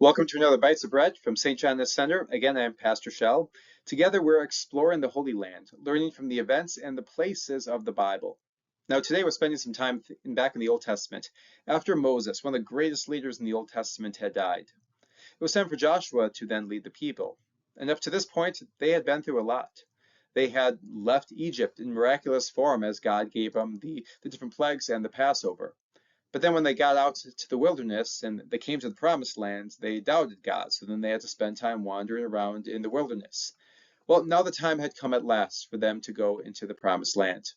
Welcome to another Bites of Bread from St. John the Center. Again, I'm Pastor Shell. Together, we're exploring the Holy Land, learning from the events and the places of the Bible. Now, today we're spending some time back in the Old Testament, after Moses, one of the greatest leaders in the Old Testament, had died. It was time for Joshua to then lead the people. And up to this point, they had been through a lot. They had left Egypt in miraculous form as God gave them the different plagues and the Passover. But then when they got out to the wilderness and they came to the promised land, they doubted God. So then they had to spend time wandering around in the wilderness. Well, now the time had come at last for them to go into the promised land.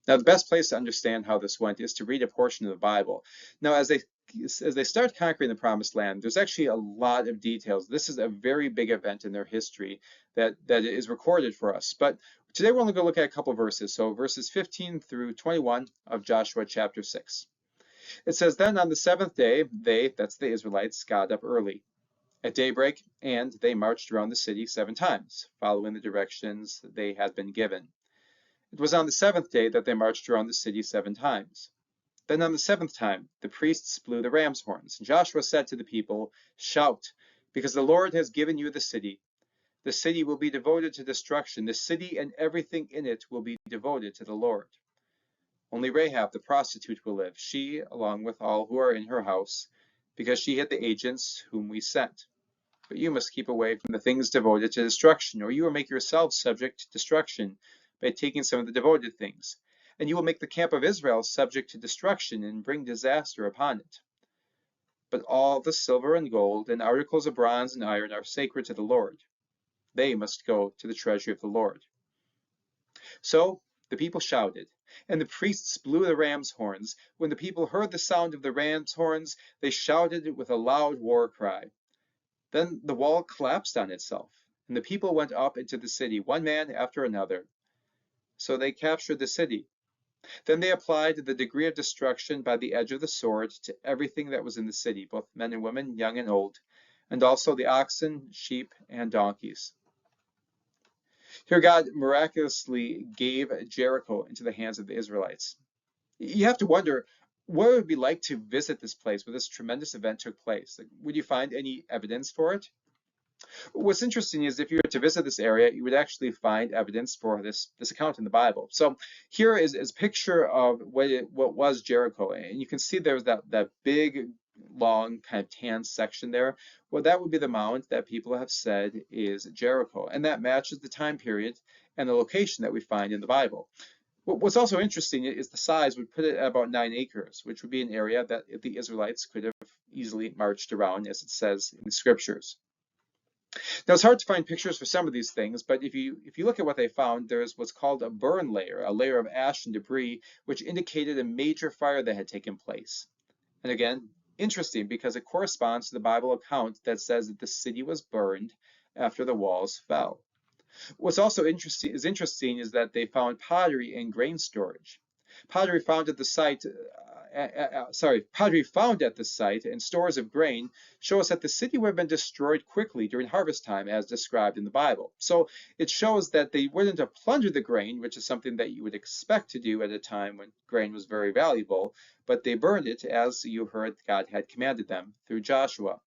Now, the best place to understand how this went is to read a portion of the Bible. Now, as they start conquering the promised land, there's actually a lot of details. This is a very big event in their history that is recorded for us. But today we're only going to look at a couple verses. So verses 15 through 21 of Joshua chapter 6. It says, Then on the seventh day, that's the Israelites, got up early at daybreak, and they marched around the city 7 times, following the directions they had been given. It was on the seventh day that they marched around the city 7 times. Then on the 7th time, the priests blew the ram's horns, and Joshua said to the people, Shout, because the Lord has given you the city. The city will be devoted to destruction. The city and everything in it will be devoted to the Lord. Only Rahab the prostitute will live, she along with all who are in her house, because she hid the agents whom we sent. But you must keep away from the things devoted to destruction, or you will make yourselves subject to destruction by taking some of the devoted things. And you will make the camp of Israel subject to destruction and bring disaster upon it. But all the silver and gold and articles of bronze and iron are sacred to the Lord. They must go to the treasury of the Lord. So the people shouted, and the priests blew the ram's horns. When the people heard the sound of the ram's horns, they shouted with a loud war cry. Then the wall collapsed on itself, and the people went up into the city, one man after another. So they captured the city. Then they applied the degree of destruction by the edge of the sword to everything that was in the city, both men and women, young and old, and also the oxen, sheep, and donkeys. Here God miraculously gave Jericho into the hands of the Israelites. You have to wonder what it would be like to visit this place where this tremendous event took place. Would you find any evidence for it? What's interesting is if you were to visit this area, you would actually find evidence for this account in the Bible. So here is a picture of what was Jericho, and you can see there's that big, long kind of tan section there. Well, that would be the mount that people have said is Jericho, and that matches the time period and the location that we find in the Bible. What's also interesting is the size would put it at about 9 acres, which would be an area that the Israelites could have easily marched around, as it says in the scriptures. Now, it's hard to find pictures for some of these things, but if you look at what they found, there's what's called a burn layer, a layer of ash and debris, which indicated a major fire that had taken place. And again, interesting because it corresponds to the Bible account that says that the city was burned after the walls fell. What's also interesting is that they found pottery and grain storage. Pottery found at the site and stores of grain show us that the city would have been destroyed quickly during harvest time as described in the Bible. So it shows that they wouldn't have plundered the grain, which is something that you would expect to do at a time when grain was very valuable, but they burned it as you heard God had commanded them through Joshua.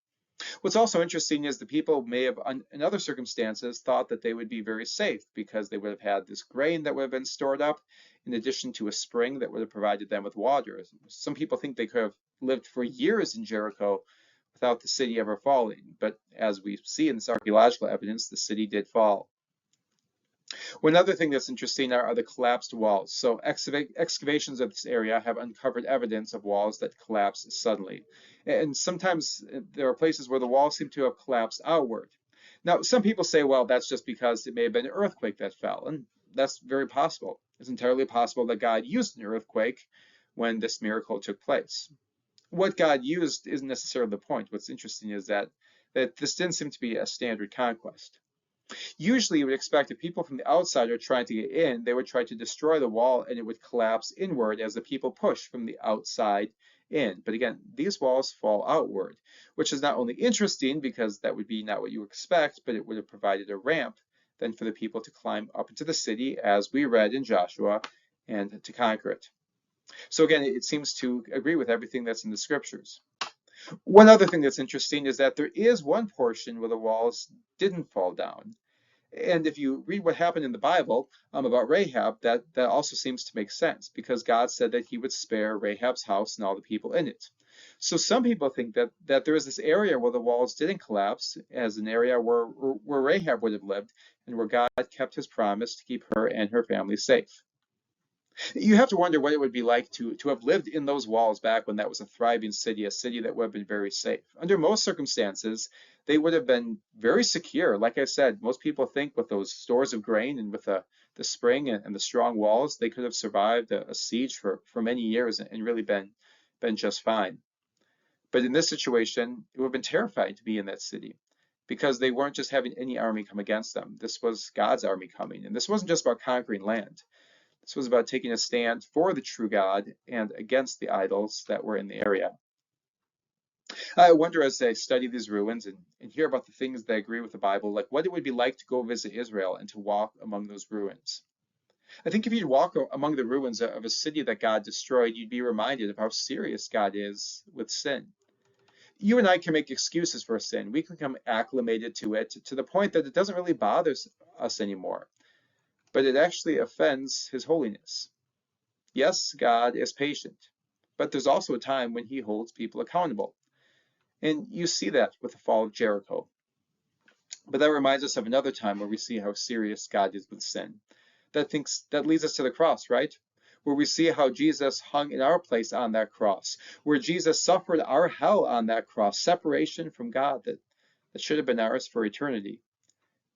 What's also interesting is the people may have, in other circumstances, thought that they would be very safe because they would have had this grain that would have been stored up, in addition to a spring that would have provided them with water. Some people think they could have lived for years in Jericho without the city ever falling, but as we see in this archaeological evidence, the city did fall. One other thing that's interesting are the collapsed walls. So excavations of this area have uncovered evidence of walls that collapsed suddenly. And sometimes there are places where the walls seem to have collapsed outward. Now, some people say, well, that's just because it may have been an earthquake that fell, and that's very possible. It's entirely possible that God used an earthquake when this miracle took place. What God used isn't necessarily the point. What's interesting is that this didn't seem to be a standard conquest. Usually you would expect if people from the outside are trying to get in, they would try to destroy the wall and it would collapse inward as the people push from the outside in. But again, these walls fall outward, which is not only interesting because that would be not what you expect, but it would have provided a ramp then for the people to climb up into the city as we read in Joshua and to conquer it. So again, it seems to agree with everything that's in the scriptures. One other thing that's interesting is that there is one portion where the walls didn't fall down. And if you read what happened in the Bible about Rahab, that also seems to make sense because God said that he would spare Rahab's house and all the people in it. So some people think that there is this area where the walls didn't collapse as an area where Rahab would have lived and where God kept his promise to keep her and her family safe. You have to wonder what it would be like to have lived in those walls back when that was a thriving city, a city that would have been very safe. Under most circumstances, they would have been very secure. Like I said, most people think with those stores of grain and with the spring and the strong walls, they could have survived a siege for many years and really been just fine. But in this situation, it would have been terrifying to be in that city because they weren't just having any army come against them. This was God's army coming. And this wasn't just about conquering land. This was about taking a stand for the true God and against the idols that were in the area. I wonder as I study these ruins and hear about the things that agree with the Bible, like what it would be like to go visit Israel and to walk among those ruins. I think if you'd walk among the ruins of a city that God destroyed, you'd be reminded of how serious God is with sin. You and I can make excuses for sin. We can become acclimated to it to the point that it doesn't really bother us anymore, but it actually offends his holiness. Yes, God is patient, but there's also a time when he holds people accountable. And you see that with the fall of Jericho. But that reminds us of another time where we see how serious God is with sin. That leads us to the cross, right? Where we see how Jesus hung in our place on that cross, where Jesus suffered our hell on that cross, separation from God that should have been ours for eternity.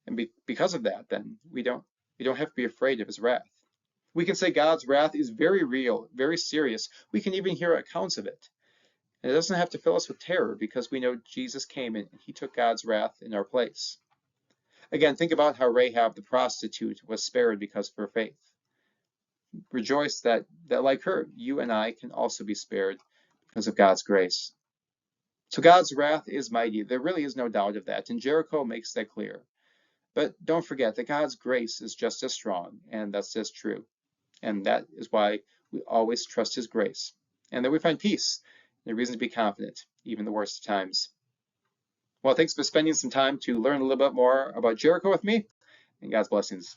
And because of that, then we don't have to be afraid of his wrath. We can say God's wrath is very real, very serious. We can even hear accounts of it. And it doesn't have to fill us with terror because we know Jesus came and he took God's wrath in our place. Again, think about how Rahab the prostitute was spared because of her faith. Rejoice that like her, you and I can also be spared because of God's grace. So God's wrath is mighty. There really is no doubt of that. And Jericho makes that clear. But don't forget that God's grace is just as strong, and that's just true. And that is why we always trust his grace, and that we find peace and a reason to be confident, even in the worst of times. Well, thanks for spending some time to learn a little bit more about Jericho with me, and God's blessings.